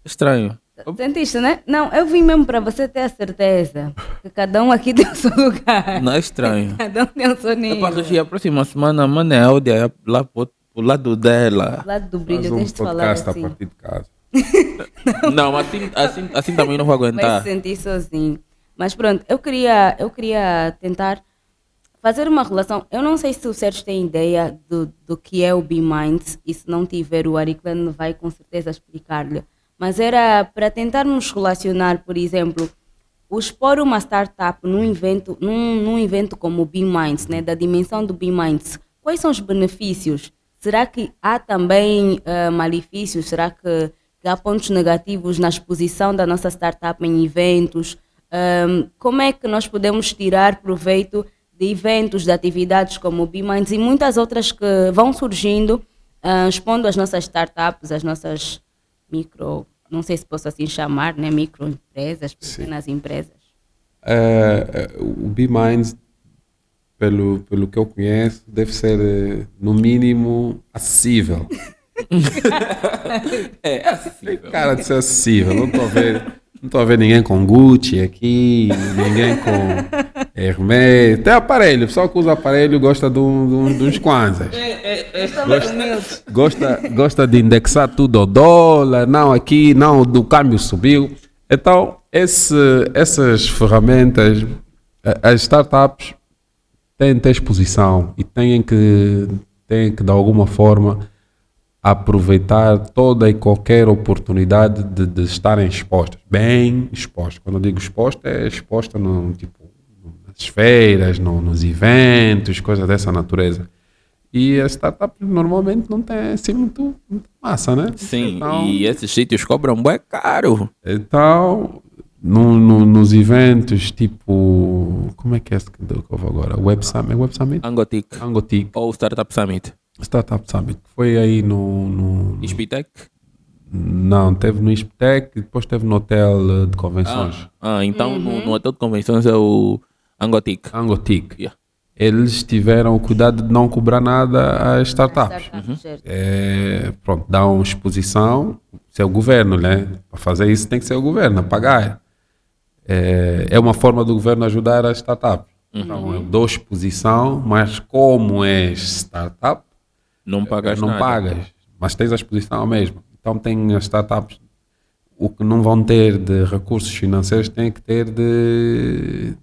S1: Estranho.
S2: Sentiste, né? Não, eu vim mesmo para você ter a certeza que cada um aqui tem o seu lugar.
S1: Não é estranho.
S2: Cada um tem o seu nível.
S1: Para regir a próxima semana, a Mana Áudia lá pro lado dela.
S2: Do lado do brilho,
S3: Faz
S2: tens de falar
S3: podcast
S2: assim.
S3: a partir de casa.
S1: Não, assim também não vou
S2: Vai
S1: aguentar.
S2: se sentir sozinho. Mas pronto, eu queria tentar fazer uma relação. Eu não sei se o Sérgio tem ideia do que é o B-Minds, e se não tiver, o Ariclano vai com certeza explicar-lhe. Mas era para tentarmos relacionar, por exemplo, o expor uma startup num evento como o B-Minds, né, da dimensão do B-Minds. Quais são os benefícios? Será que há também malefícios? Será que há pontos negativos na exposição da nossa startup em eventos? Como é que nós podemos tirar proveito de eventos, de atividades como o B-Minds e muitas outras que vão surgindo, expondo as nossas startups, as nossas não sei se posso assim chamar, né, microempresas, pequenas empresas.
S3: O B-Minds, pelo que eu conheço, deve ser, no mínimo, acessível.
S1: É acessível.
S3: Cara de ser acessível. Não estou a ver ninguém com Gucci aqui, ninguém com Hermès. Tem aparelho, o pessoal que usa aparelho gosta de uns kwanzas. Gosta de indexar tudo ao dólar, não aqui, não, do câmbio subiu. Então, essas ferramentas, as startups têm que ter exposição e têm que de alguma forma aproveitar toda e qualquer oportunidade de estarem expostas, bem expostas. Quando eu digo exposta, é exposta no nas feiras, nos eventos, coisas dessa natureza. E as startups normalmente não têm assim muito massa, né?
S1: Sim,
S3: Então,
S1: e esses sítios cobram bué caro.
S3: então nos eventos tipo, como é que é esse que eu vou agora? Web Summit?
S1: Angotic
S3: Angotic,
S1: ou Startup Summit.
S3: Startup Summit. Foi aí no
S1: Ispitec?
S3: não, teve no Isptec e depois teve no hotel de convenções.
S1: Então no hotel de convenções é o Angotic.
S3: Angotic.
S1: Yeah.
S3: Eles tiveram o cuidado de não cobrar nada às startups.
S2: Certo.
S3: Pronto, dão exposição, se é o governo, né? Para fazer isso tem que ser o governo a pagar. É uma forma do governo ajudar as startups. Então eu dou exposição, mas como és startup,
S1: Não pagas
S3: não
S1: nada.
S3: pagas, mas tens a exposição mesmo. Então tem as startups, o que não vão ter de recursos financeiros tem que ter de,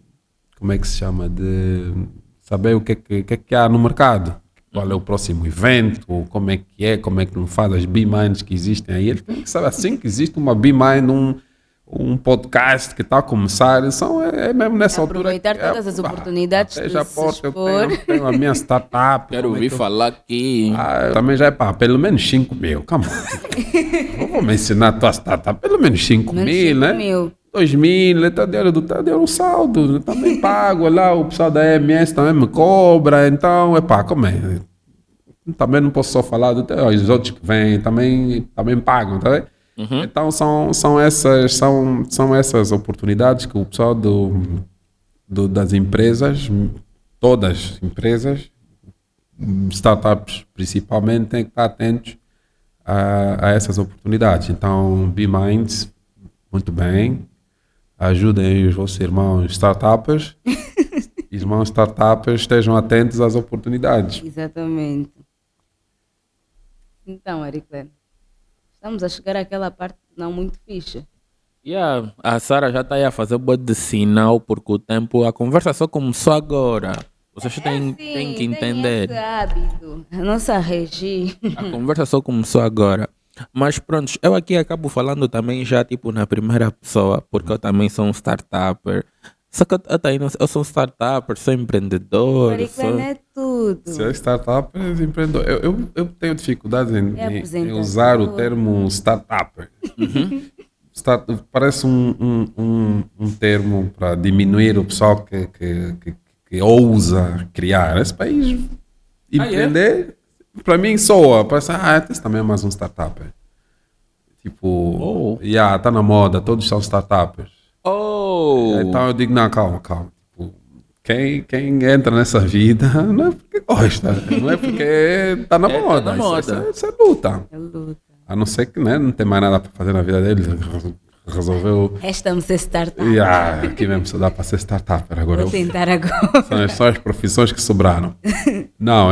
S3: como é que se chama, de saber o que é que há no mercado. Qual é o próximo evento, como é que não faz as B-Minds que existem aí. Ele tem que saber assim que existe uma B-Mind, um podcast que está a começar, é mesmo nessa
S2: Aproveitar
S3: altura.
S2: todas as oportunidades de
S3: Seja
S2: se
S3: porta, eu
S2: expor.
S3: tenho a minha startup.
S1: Quero
S3: como é
S1: ouvir
S3: que eu-
S1: falar que
S3: também já é pá, pelo menos 5 mil, calma. Não vou mencionar a tua startup, pelo menos 5
S2: Menos
S3: mil,
S2: 5
S3: né?
S2: mil.
S3: 2 mil, tá deu um saldo, também pago lá, o pessoal da EMS também me cobra, então, como é? Também não posso só falar os outros que vêm também pagam, tá vendo? Então são essas oportunidades que o pessoal das empresas, todas as empresas, startups principalmente, têm que estar atentos a essas oportunidades. Então, B-Minds, muito bem, ajudem os vossos irmãos startuppers, irmãos startuppers, estejam atentos às oportunidades.
S2: Exatamente. Então, Ericler, estamos a chegar àquela parte não muito fixe.
S1: yeah, a Sara já está aí a fazer boa de sinal porque o tempo, a conversa só começou agora. Vocês têm que entender.
S2: Tem esse hábito. A nossa Regi.
S1: A conversa só começou agora. Mas pronto, eu aqui acabo falando também já tipo na primeira pessoa, porque eu também sou um startupper. Só que eu sou um startupper, sou empreendedor.
S2: Ericler é tudo.
S3: Se é startup, é empreendedor. Eu tenho dificuldade em
S2: apresentador.
S3: usar o termo startup. Parece um termo para diminuir o pessoal que ousa criar. Esse país, empreender, para mim soa. Parece, esse também é mais um startup. Tipo, tá na moda, todos são startups. Então eu digo, não, calma. Tipo, quem entra nessa vida não é porque gosta, não é porque está na moda.
S1: Tá na moda.
S3: Isso é luta.
S2: É luta.
S3: A não ser que não tem mais nada para fazer na vida dele, resolveu.
S2: Resta-me ser startup.
S3: Aqui mesmo só dá para ser startup. Agora
S2: Vou tentar agora.
S3: são só as profissões que sobraram. Não,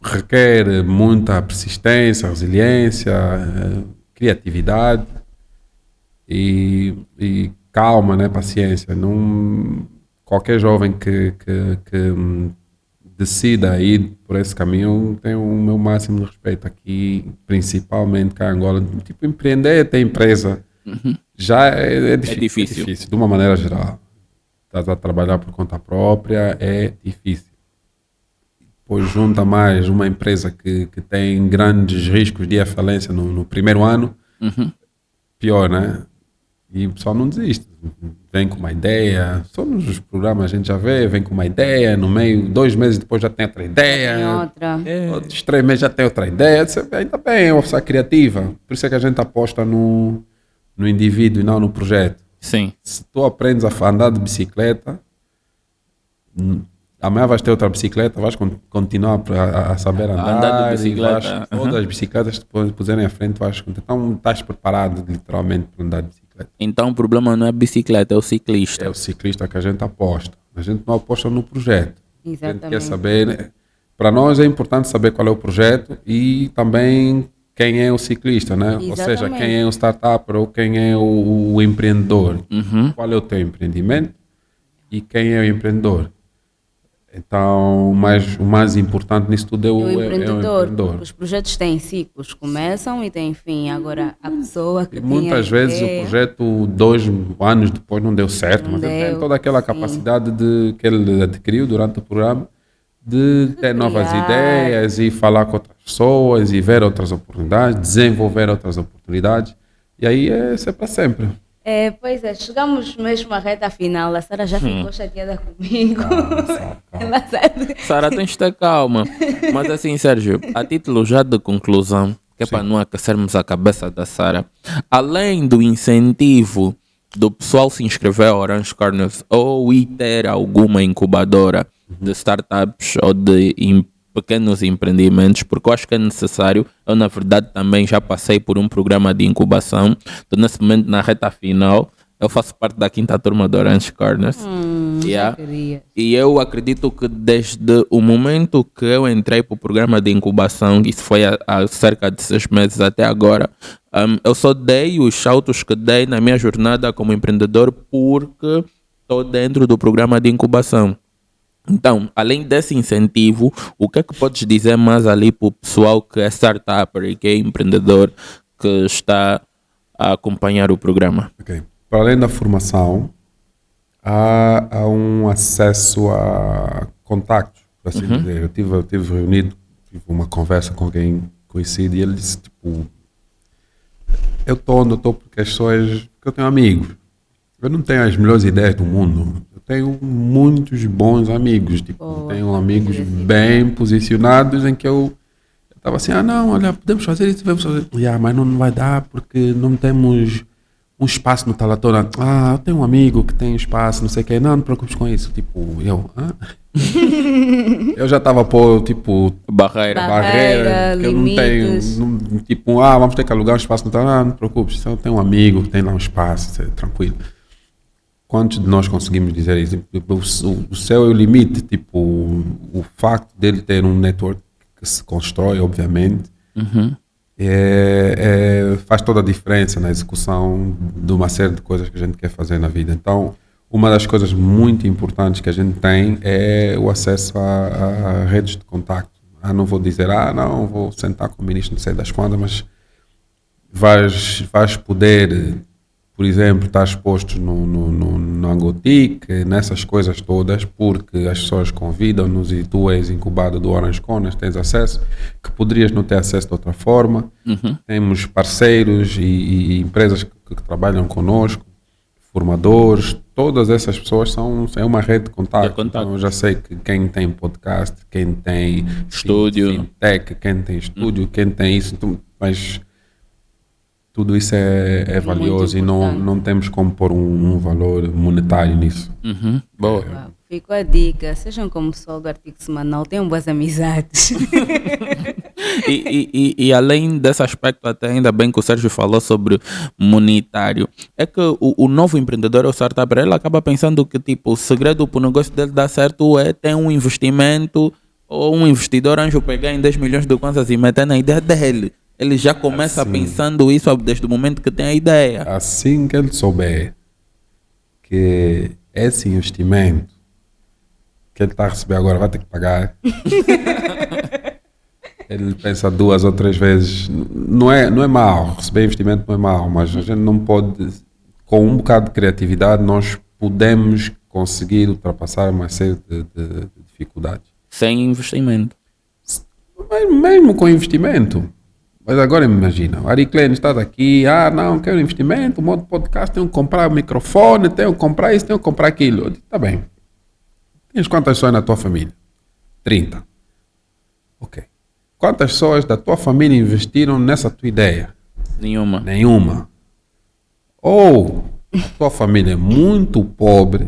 S3: requer muita persistência, resiliência, criatividade e calma, né, paciência. Qualquer jovem que decida ir por esse caminho tem o meu máximo de respeito aqui, principalmente cá em Angola. Tipo, empreender, ter empresa, já é difícil. De uma maneira geral. Estás a trabalhar por conta própria, é difícil. Depois junta mais uma empresa que tem grandes riscos de falência no primeiro ano, pior, né? E o pessoal não desiste. Vem com uma ideia. Só nos programas a gente já vem com uma ideia. No meio, 2 meses depois já tem outra ideia.
S2: Tem outra.
S3: Outros 3 meses já tem outra ideia. Ainda bem, é uma pessoa criativa. Por isso é que a gente aposta no indivíduo e não no projeto.
S1: Sim.
S3: Se tu aprendes a andar de bicicleta, amanhã vais ter outra bicicleta, vais continuar a saber andar.
S1: de bicicleta.
S3: Todas as bicicletas que te puserem à frente, então estás preparado literalmente para andar de bicicleta.
S1: Então o problema não é a bicicleta, é o ciclista.
S3: É o ciclista que a gente aposta. A gente não aposta no projeto. A gente
S2: Exatamente.
S3: quer saber, né? Para nós é importante saber qual é o projeto e também quem é o ciclista, né? Ou seja,
S2: Exatamente.
S3: quem é o startup ou quem é o empreendedor. Qual é o teu empreendimento e quem é o empreendedor. Então, mas o mais importante nisso tudo é
S2: O
S3: o
S2: empreendedor,
S3: empreendedor.
S2: porque os projetos têm ciclos, começam e têm fim. Agora, a pessoa que
S3: E
S2: tem
S3: muitas
S2: a
S3: vezes
S2: ideia,
S3: o projeto 2 anos depois não deu certo,
S2: Não
S3: mas ele tem
S2: deu,
S3: toda aquela
S2: sim.
S3: capacidade que ele adquiriu durante o programa de ter novas
S2: criar.
S3: ideias e falar com outras pessoas e ver outras oportunidades, desenvolver outras oportunidades. E aí isso é para sempre.
S2: Pois é, chegamos mesmo à reta final. A Sara já ficou chateada comigo. Ela sabe.
S1: Sara, tens de ter calma. Mas assim, Sérgio, a título já de conclusão, que é para não aquecermos a cabeça da Sara, além do incentivo do pessoal se inscrever a Orange Corners ou ir ter alguma incubadora de startups ou de pequenos empreendimentos, porque eu acho que é necessário. Eu, na verdade, também já passei por um programa de incubação. Estou nesse momento na reta final. Eu faço parte da 5ª turma do Orange Corners.
S2: Já queria.
S1: E eu acredito que desde o momento que eu entrei para o programa de incubação, isso foi há cerca de 6 meses até agora, eu só dei os saltos que dei na minha jornada como empreendedor porque estou dentro do programa de incubação. Então, além desse incentivo, o que é que podes dizer mais ali para o pessoal que é startupper e que é empreendedor que está a acompanhar o programa?
S3: Ok. Para além da formação, há um acesso a contactos, por assim dizer. Eu tive reunido, tive uma conversa com alguém conhecido e ele disse, tipo, eu estou onde eu estou porque eu tenho amigos. Eu não tenho as melhores ideias do mundo. Eu tenho muitos bons amigos. Tipo, tenho amigos bem posicionados em que eu estava assim, não, olha, podemos fazer isso, vamos fazer. Mas não vai dar porque não temos um espaço no Talatona. Eu tenho um amigo que tem espaço, não sei o quê. Não te preocupes com isso. Tipo, eu já estava por, tipo, barreira que eu não tenho. Tipo, vamos ter que alugar um espaço no Talatona. Não te preocupes, eu tenho um amigo que tem lá um espaço, tranquilo. Quantos de nós conseguimos dizer isso? O céu é o limite. Tipo, o facto dele ter um network que se constrói, obviamente, faz toda a diferença na execução de uma série de coisas que a gente quer fazer na vida. Então, uma das coisas muito importantes que a gente tem é o acesso a redes de contacto. Não vou dizer, não, vou sentar com o ministro, não sei das quantas, mas vais poder, por exemplo, estar exposto no Angotic, nessas coisas todas, porque as pessoas convidam-nos e tu és incubado do Orange Corners, tens acesso, que poderias não ter acesso de outra forma. Temos parceiros e empresas que trabalham connosco, formadores, todas essas pessoas é uma rede de contato. Então, eu já sei que quem tem podcast, quem tem
S1: estúdio,
S3: fintech, quem tem estúdio, quem tem isso, mas tudo isso é valioso e não temos como pôr um valor monetário nisso.
S1: Boa.
S2: Ficou a dica, sejam como o pessoal do Artigo Semanal, tenham boas amizades.
S1: E além desse aspecto, até ainda bem que o Sérgio falou sobre monetário, é que o novo empreendedor ou startup, ele acaba pensando que tipo, o segredo para o negócio dele dar certo é ter um investimento ou um investidor anjo pegar em 10 milhões de kwanzas e meter na ideia dele. Ele já começa pensando isso desde o momento que tem a ideia.
S3: Assim que ele souber que esse investimento que ele está a receber agora vai ter que pagar, ele pensa 2 ou 3 vezes. Não é mau, receber investimento não é mau, mas a gente não pode, com um bocado de criatividade, nós podemos conseguir ultrapassar uma série de dificuldades.
S1: Sem investimento.
S3: Mas mesmo com investimento. Mas agora imagina, o Ariclene está aqui, não, quero investimento, um monte de podcast, tenho que comprar o microfone, tenho que comprar isso, tenho que comprar aquilo. Eu digo, tá bem. Tens quantas pessoas na tua família? 30. Ok. Quantas pessoas da tua família investiram nessa tua ideia? Nenhuma. Ou a tua família é muito pobre,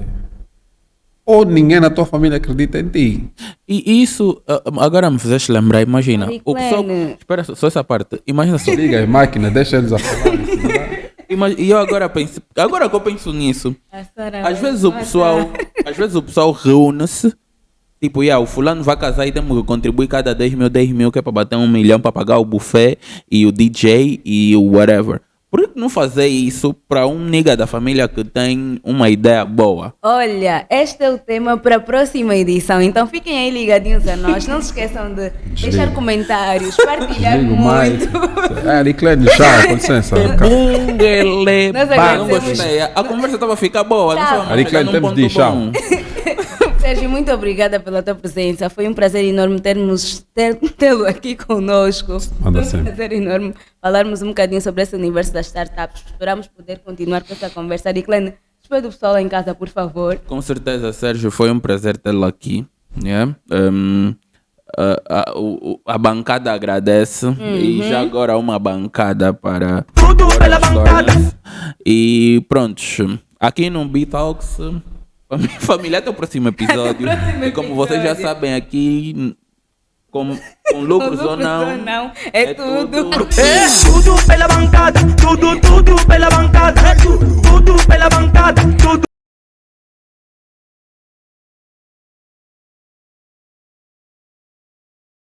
S3: ou ninguém na tua família acredita em ti.
S1: E isso, agora me fizeste lembrar, imagina. O pessoal, espera só essa parte. Imagina só.
S3: Liga as máquinas, deixa eles a falar.
S1: E eu agora penso, agora que eu penso nisso, às vezes o pessoal reúne-se, tipo, o fulano vai casar e temos que contribuir cada 10 mil, que é para bater 1 milhão para pagar o buffet e o DJ e o whatever. Por que não fazer isso para um nigga da família que tem uma ideia boa?
S2: Olha, este é o tema para a próxima edição, então fiquem aí ligadinhos a nós. Não se esqueçam de deixar comentários, partilhar
S3: Desliga o mic.
S2: muito.
S3: Ariclene, tchau, com licença.
S4: Bungele
S2: Nós
S1: Eu não
S2: agradecemos.
S1: gostei. A conversa estava a ficar boa. Não
S2: Tá.
S1: foi
S3: Ariclene, temos de ir, tchau.
S2: Sérgio, muito obrigada pela tua presença. Foi um prazer enorme tê-lo aqui conosco.
S3: Manda
S2: Foi um
S3: sempre.
S2: prazer enorme falarmos um bocadinho sobre esse universo das startups. Esperamos poder continuar com essa conversa. Ariclene, despede o pessoal lá em casa, por favor.
S1: Com certeza, Sérgio, foi um prazer tê-lo aqui. Yeah. A bancada agradece e já agora uma bancada para Stories. E pronto, aqui no B-Talks, família, até o próximo episódio. E como vocês já sabem aqui, com lucros ou não,
S2: É tudo.
S4: tudo pela bancada.